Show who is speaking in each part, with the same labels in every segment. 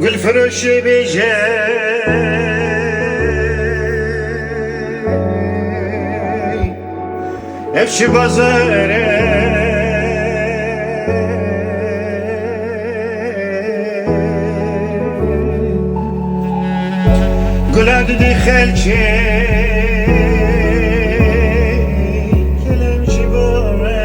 Speaker 1: گل فروشی بیجه افشی بازاره گل دیدی خلچه کلم جیبامه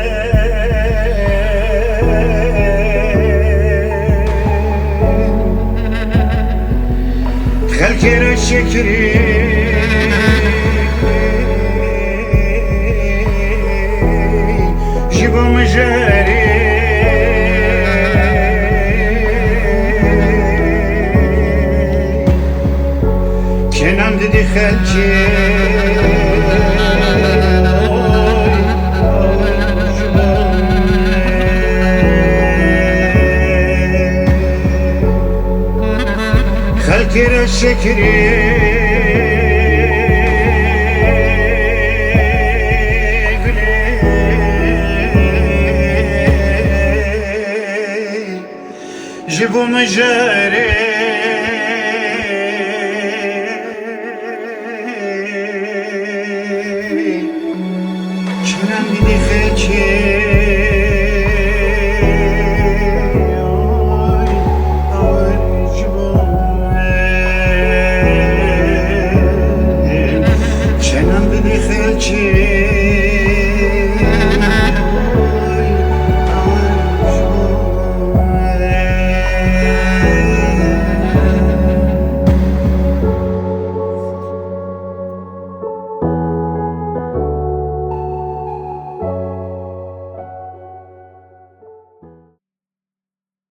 Speaker 1: خلکی را شکری جیبام جاری کنم دیدی خلچه خلکی را شکری جيبوا مجاري